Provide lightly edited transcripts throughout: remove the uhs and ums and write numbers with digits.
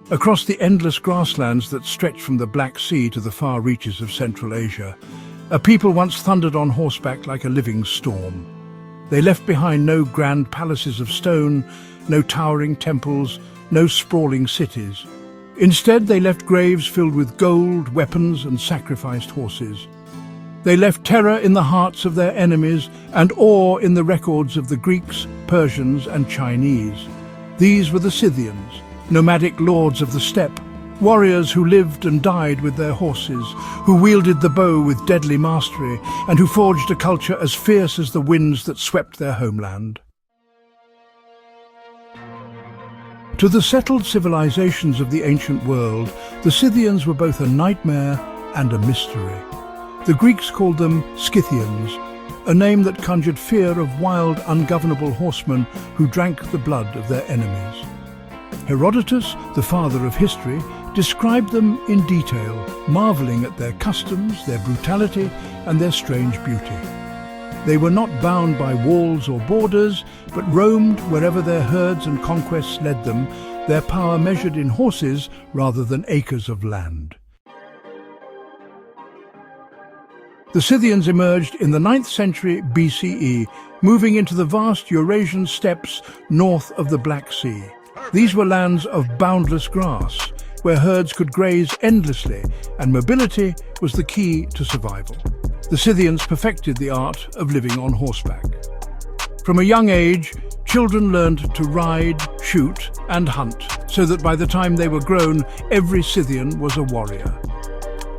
Across the endless grasslands that stretch from the Black Sea to the far reaches of Central Asia, a people once thundered on horseback like a living storm. They left behind no grand palaces of stone, no towering temples, no sprawling cities. Instead, they left graves filled with gold, weapons, and sacrificed horses. They left terror in the hearts of their enemies and awe in the records of the Greeks, Persians, and Chinese. These were the Scythians, nomadic lords of the steppe, warriors who lived and died with their horses, who wielded the bow with deadly mastery, and who forged a culture as fierce as the winds that swept their homeland. To the settled civilizations of the ancient world, the Scythians were both a nightmare and a mystery. The Greeks called them Scythians, a name that conjured fear of wild, ungovernable horsemen who drank the blood of their enemies. Herodotus, the father of history, described them in detail, marveling at their customs, their brutality, and their strange beauty. They were not bound by walls or borders, but roamed wherever their herds and conquests led them, their power measured in horses rather than acres of land. The Scythians emerged in the 9th century BCE, moving into the vast Eurasian steppes north of the Black Sea. These were lands of boundless grass, where herds could graze endlessly, and mobility was the key to survival. The Scythians perfected the art of living on horseback. From a young age, children learned to ride, shoot, and hunt, so that by the time they were grown, every Scythian was a warrior.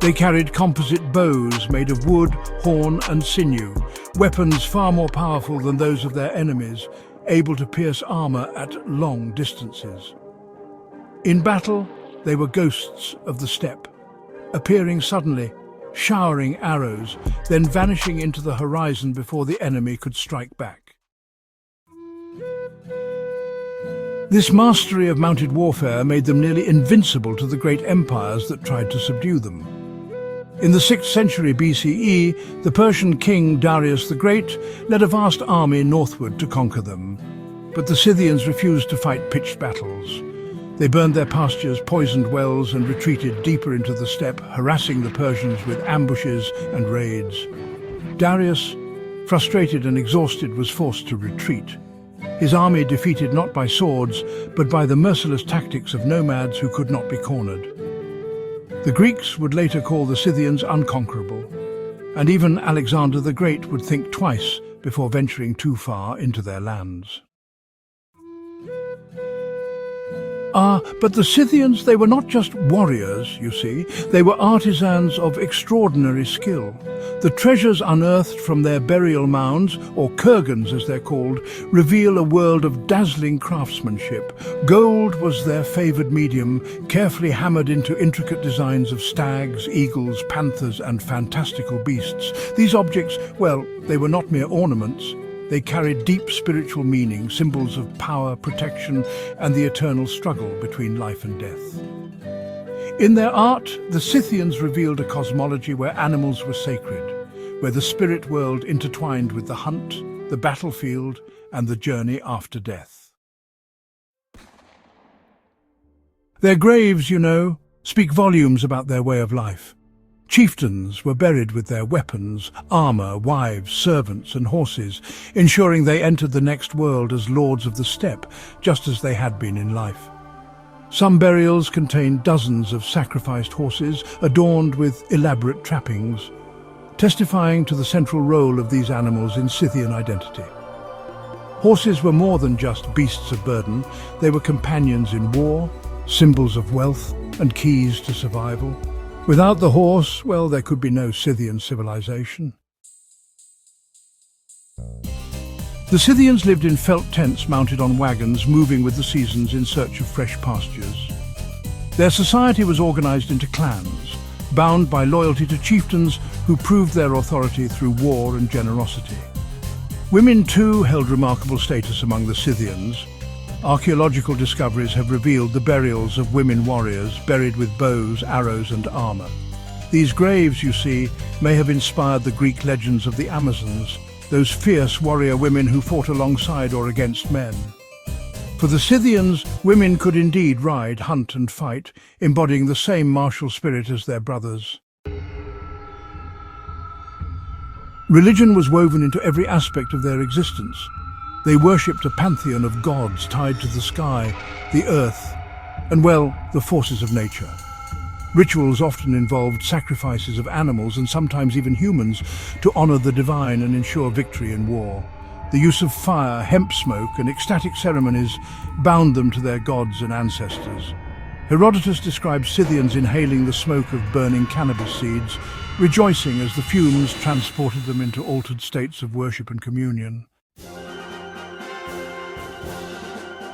They carried composite bows made of wood, horn, and sinew, weapons far more powerful than those of their enemies, able to pierce armor at long distances. In battle, they were ghosts of the steppe, appearing suddenly, showering arrows, then vanishing into the horizon before the enemy could strike back. This mastery of mounted warfare made them nearly invincible to the great empires that tried to subdue them. In the 6th century BCE, the Persian king Darius the Great led a vast army northward to conquer them. But the Scythians refused to fight pitched battles. They burned their pastures, poisoned wells, and retreated deeper into the steppe, harassing the Persians with ambushes and raids. Darius, frustrated and exhausted, was forced to retreat. His army defeated not by swords, but by the merciless tactics of nomads who could not be cornered. The Greeks would later call the Scythians unconquerable, and even Alexander the Great would think twice before venturing too far into their lands. But the Scythians, they were not just warriors, you see. They were artisans of extraordinary skill. The treasures unearthed from their burial mounds, or kurgans as they're called, reveal a world of dazzling craftsmanship. Gold was their favoured medium, carefully hammered into intricate designs of stags, eagles, panthers, and fantastical beasts. These objects, well, they were not mere ornaments. They carried deep spiritual meaning, symbols of power, protection, and the eternal struggle between life and death. In their art, the Scythians revealed a cosmology where animals were sacred, where the spirit world intertwined with the hunt, the battlefield, and the journey after death. Their graves, you know, speak volumes about their way of life. Chieftains were buried with their weapons, armor, wives, servants, and horses, ensuring they entered the next world as lords of the steppe, just as they had been in life. Some burials contained dozens of sacrificed horses, adorned with elaborate trappings, testifying to the central role of these animals in Scythian identity. Horses were more than just beasts of burden. They were companions in war, symbols of wealth, and keys to survival. Without the horse, well, there could be no Scythian civilization. The Scythians lived in felt tents mounted on wagons, moving with the seasons in search of fresh pastures. Their society was organized into clans, bound by loyalty to chieftains who proved their authority through war and generosity. Women too held remarkable status among the Scythians. Archaeological discoveries have revealed the burials of women warriors buried with bows, arrows, and armor. These graves, you see, may have inspired the Greek legends of the Amazons, those fierce warrior women who fought alongside or against men. For the Scythians, women could indeed ride, hunt and fight, embodying the same martial spirit as their brothers. Religion was woven into every aspect of their existence. They worshipped a pantheon of gods tied to the sky, the earth, and, well, the forces of nature. Rituals often involved sacrifices of animals and sometimes even humans to honor the divine and ensure victory in war. The use of fire, hemp smoke, and ecstatic ceremonies bound them to their gods and ancestors. Herodotus describes Scythians inhaling the smoke of burning cannabis seeds, rejoicing as the fumes transported them into altered states of worship and communion.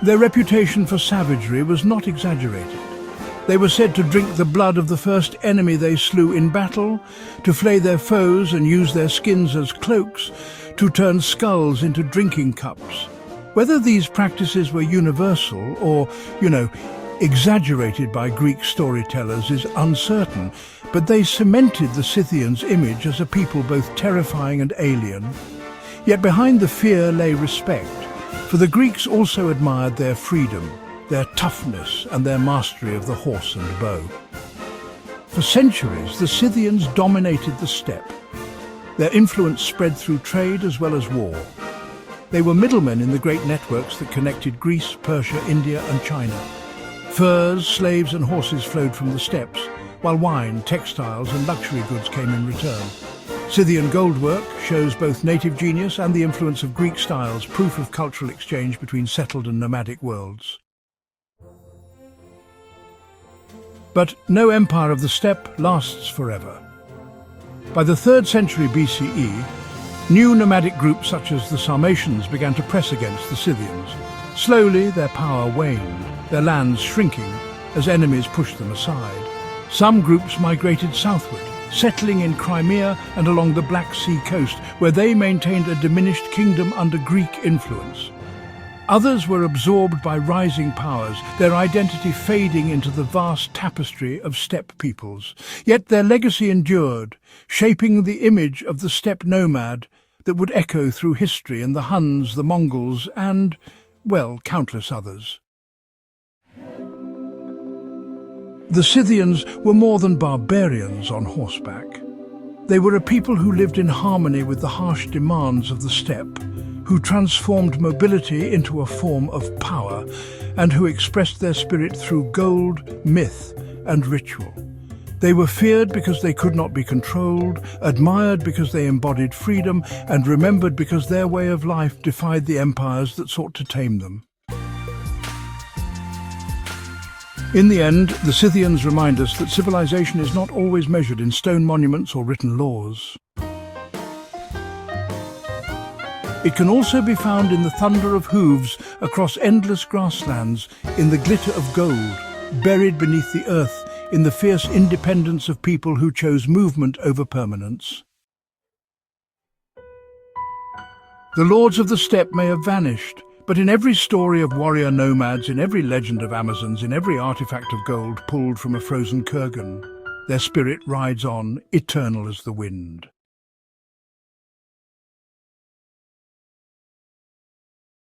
Their reputation for savagery was not exaggerated. They were said to drink the blood of the first enemy they slew in battle, to flay their foes and use their skins as cloaks, to turn skulls into drinking cups. Whether these practices were universal or, exaggerated by Greek storytellers is uncertain, but they cemented the Scythians' image as a people both terrifying and alien. Yet behind the fear lay respect, for the Greeks also admired their freedom, their toughness and their mastery of the horse and bow. For centuries, the Scythians dominated the steppe. Their influence spread through trade as well as war. They were middlemen in the great networks that connected Greece, Persia, India and China. Furs, slaves and horses flowed from the steppes, while wine, textiles and luxury goods came in return. Scythian goldwork shows both native genius and the influence of Greek styles, proof of cultural exchange between settled and nomadic worlds. But no empire of the steppe lasts forever. By the 3rd century BCE, new nomadic groups such as the Sarmatians began to press against the Scythians. Slowly, their power waned, their lands shrinking as enemies pushed them aside. Some groups migrated southward, settling in Crimea and along the Black Sea coast, where they maintained a diminished kingdom under Greek influence. Others were absorbed by rising powers, their identity fading into the vast tapestry of steppe peoples. Yet their legacy endured, shaping the image of the steppe nomad that would echo through history in the Huns, the Mongols, and, well, countless others. The Scythians were more than barbarians on horseback. They were a people who lived in harmony with the harsh demands of the steppe, who transformed mobility into a form of power, and who expressed their spirit through gold, myth, and ritual. They were feared because they could not be controlled, admired because they embodied freedom, and remembered because their way of life defied the empires that sought to tame them. In the end, the Scythians remind us that civilization is not always measured in stone monuments or written laws. It can also be found in the thunder of hooves across endless grasslands, in the glitter of gold, buried beneath the earth, in the fierce independence of people who chose movement over permanence. The lords of the steppe may have vanished, but in every story of warrior nomads, in every legend of Amazons, in every artifact of gold pulled from a frozen kurgan, their spirit rides on, eternal as the wind.